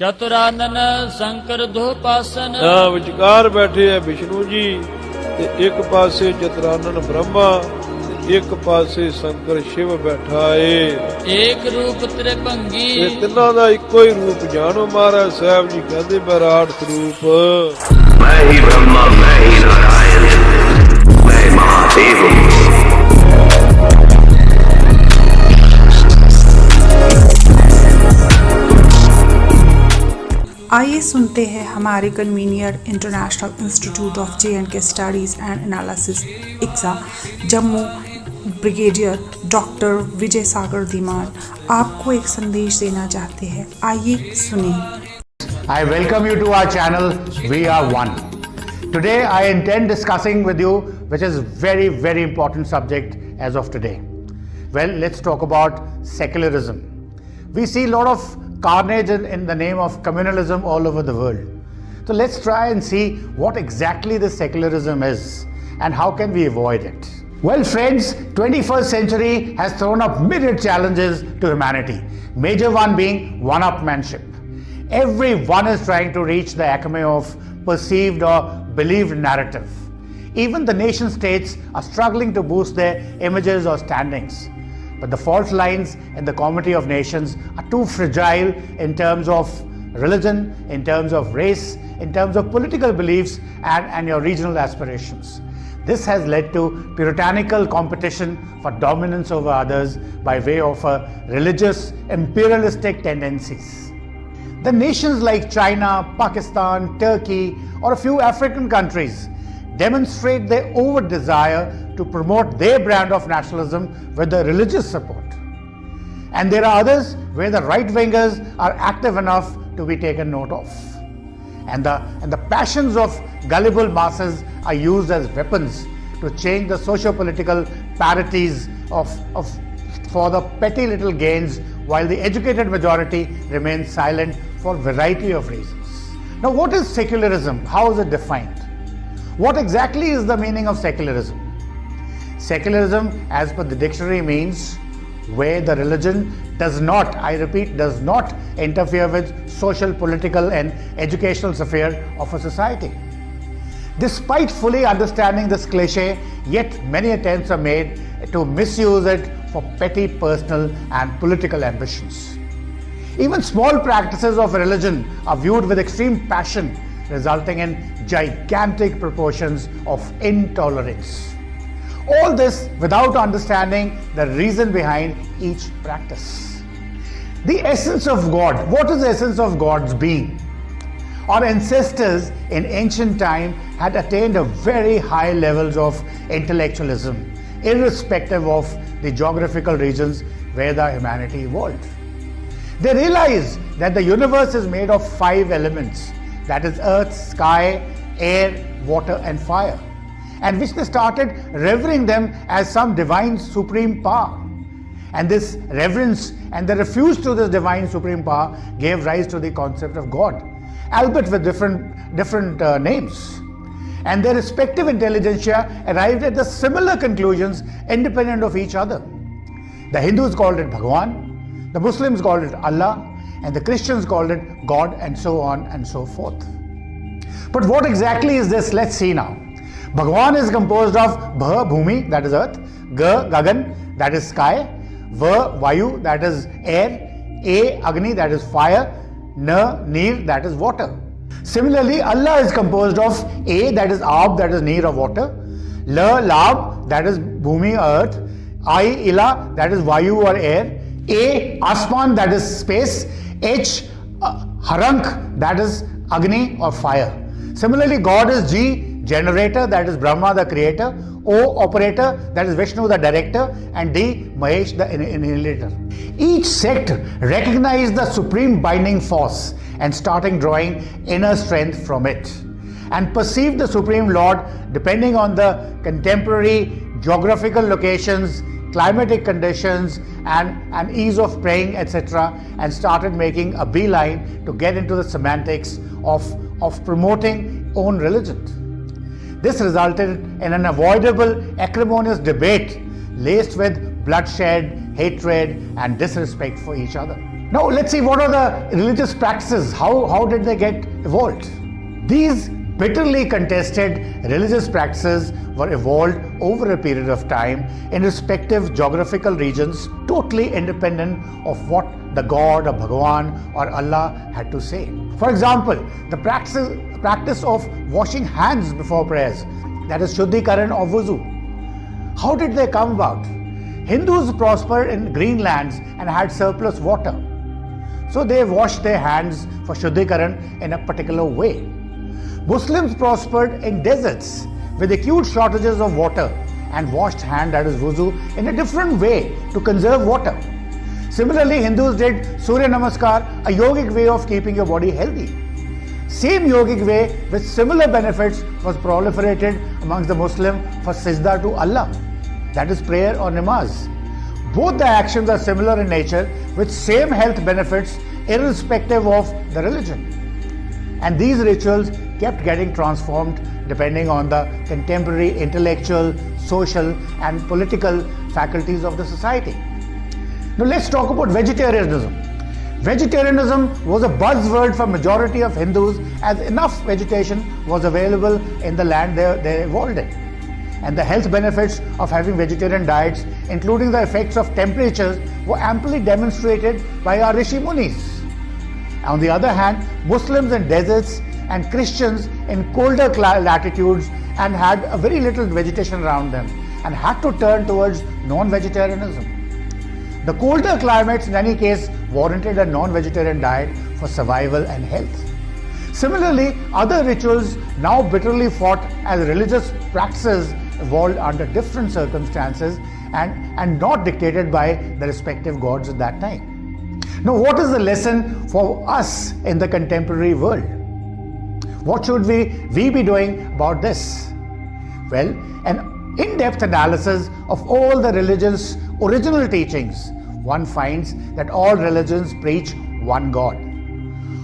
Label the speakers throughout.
Speaker 1: ਚਤੁਰਾਨਨ ਸ਼ੰਕਰ ਦੁਪਾਸਨ।
Speaker 2: ਵਿਚਕਾਰ ਬੈਠੇ ਹੈ ਵਿਸ਼ਨੂੰ ਜੀ ਤੇ ਇੱਕ ਪਾਸੇ ਚਤੁਰਾਨਨ ਬ੍ਰਹਮਾ ਤੇ ਇੱਕ ਪਾਸੇ ਸ਼ੰਕਰ ਸ਼ਿਵ ਬੈਠਾ ਏ।
Speaker 1: ਏਕ ਰੂਪ ਤ੍ਰਿਭੰਗੀ।
Speaker 2: ਇਹ ਤਿੰਨਾਂ ਦਾ ਇੱਕੋ ਹੀ ਰੂਪ ਜਾਣੋ। ਮਹਾਰਾਜ ਸਾਹਿਬ ਜੀ ਕਹਿੰਦੇ ਵਿਰਾਟ ਸਰੂਪ।
Speaker 3: मैं ही ब्रह्मा मैं ही नारायण मैं महादेव हूँ।
Speaker 4: आइए सुनते हैं हमारे convener International Institute of J&K studies and analysis इक्सा जम्मू ब्रिगेडियर डॉक्टर विजय सागर धीमान आपको एक संदेश देना चाहते हैं। आइए सुनिए।
Speaker 5: I welcome you to our channel We Are One. Today I intend discussing with you which is very important subject as of today. Well, let's talk about secularism. We see a lot of carnage in the name of communalism all over the world. So let's try and see what exactly this secularism is and how can we avoid it. Well friends, 21st century has thrown up myriad challenges to humanity. Major one being one-upmanship. Everyone is trying to reach the acme of perceived or believed narrative. Even the nation states are struggling to boost their images or standings. But the fault lines in the comity of nations are too fragile in terms of religion, in terms of race, in terms of political beliefs and your regional aspirations. This has led to puritanical competition for dominance over others by way of religious imperialistic tendencies. The nations like China, Pakistan, Turkey, or a few African countries demonstrate their overt desire to promote their brand of nationalism with the religious support. And there are others where the right-wingers are active enough to be taken note of. And the passions of gullible masses are used as weapons to change the socio-political parities for the petty little gains, while the educated majority remains silent for a variety of reasons. Now, what is secularism? How is it defined? What exactly is the meaning of secularism? Secularism, as per the dictionary, means where the religion does not, I repeat, does not interfere with social, political and educational sphere of a society. Despite fully understanding this cliche, yet many attempts are made to misuse it for petty personal and political ambitions. Even small practices of religion are viewed with extreme passion, resulting in gigantic proportions of intolerance. All this without understanding the reason behind each practice. The essence of God. What is the essence of God's being? Our ancestors in ancient time had attained a very high levels of intellectualism, irrespective of the geographical regions where the humanity evolved. They realized that the universe is made of 5 elements, that is earth, sky, air, water and fire, and which they started revering them as some divine supreme power. And this reverence and the refuse to this divine supreme power gave rise to the concept of God, albeit with different names. And their respective intelligentsia arrived at the similar conclusions independent of each other. The Hindus called it Bhagwan, the Muslims called it Allah, and the Christians called it God, and so on and so forth. But what exactly is this? Let's see now. Bhagwan is composed of Bha, Bhumi, that is earth, Ga, Gagan, that is sky, Va, Vayu, that is air, A, Agni, that is fire, Na, Neer, that is water. Similarly, Allah is composed of A, that is Aab, that is neer or water, La, Lab, that is Bhumi, earth, I, Ila, that is Vayu or air, A, Asman, that is space, H, Harank, that is Agni or fire. Similarly, God is G, generator, that is Brahma, the creator, O, operator, that is Vishnu, the director, and D, Mahesh, the inhalator. Each sect recognized the supreme binding force and starting drawing inner strength from it, and perceived the Supreme Lord depending on the contemporary geographical locations, climatic conditions and ease of praying, etc., and started making a beeline to get into the semantics of promoting own religion. This resulted in an avoidable acrimonious debate laced with bloodshed, hatred and disrespect for each other. Now let's see what are the religious practices. How did they get evolved? These bitterly contested religious practices were evolved over a period of time in respective geographical regions, totally independent of what the God or Bhagwan or Allah had to say. For example, the practice of washing hands before prayers, that is Shuddhikaran or wuzu. How did they come about? Hindus prospered in green lands and had surplus water. So they washed their hands for Shuddhikaran in a particular way. Muslims prospered in deserts with acute shortages of water and washed hand, that is wuzu, in a different way to conserve water. Similarly, Hindus did Surya Namaskar, a yogic way of keeping your body healthy. Same yogic way with similar benefits was proliferated amongst the Muslim for Sajda to Allah, that is prayer or namaz. Both the actions are similar in nature with same health benefits irrespective of the religion. And these rituals kept getting transformed depending on the contemporary intellectual, social and political faculties of the society. Now let's talk about vegetarianism. Vegetarianism was a buzzword for majority of Hindus as enough vegetation was available in the land they evolved in. And the health benefits of having vegetarian diets, including the effects of temperatures, were amply demonstrated by our Rishi Munis. On the other hand, Muslims in deserts and Christians in colder latitudes and had a very little vegetation around them and had to turn towards non-vegetarianism. The colder climates in any case warranted a non-vegetarian diet for survival and health. Similarly, other rituals now bitterly fought as religious practices evolved under different circumstances and not dictated by the respective gods at that time. Now, what is the lesson for us in the contemporary world? What should we be doing about this? Well, an in-depth analysis of all the religions' original teachings, one finds that all religions preach one God.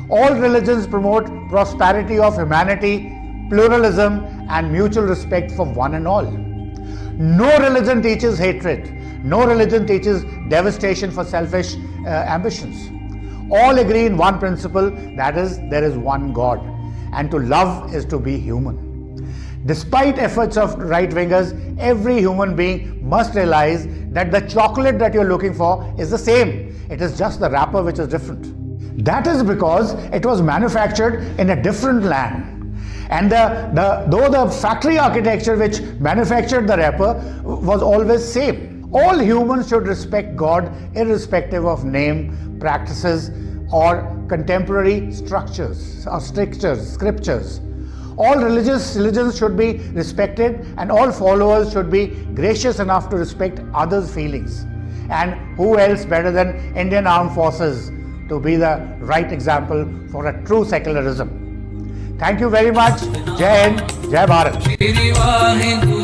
Speaker 5: All religions promote prosperity of humanity, pluralism, and mutual respect for one and all. No religion teaches hatred. No religion teaches devastation for selfish ambitions. All agree in one principle, that is, there is one God, and to love is to be human. Despite efforts of right-wingers, every human being must realize that the chocolate that you're looking for is the same. It is just the wrapper which is different. That is because it was manufactured in a different land. And though the factory architecture which manufactured the wrapper was always same. All humans should respect God irrespective of name, practices or contemporary structures or scriptures. All religions should be respected and all followers should be gracious enough to respect others' feelings. And who else better than Indian Armed Forces to be the right example for a true secularism. Thank you very much. Jai Hind, Jai Bharat.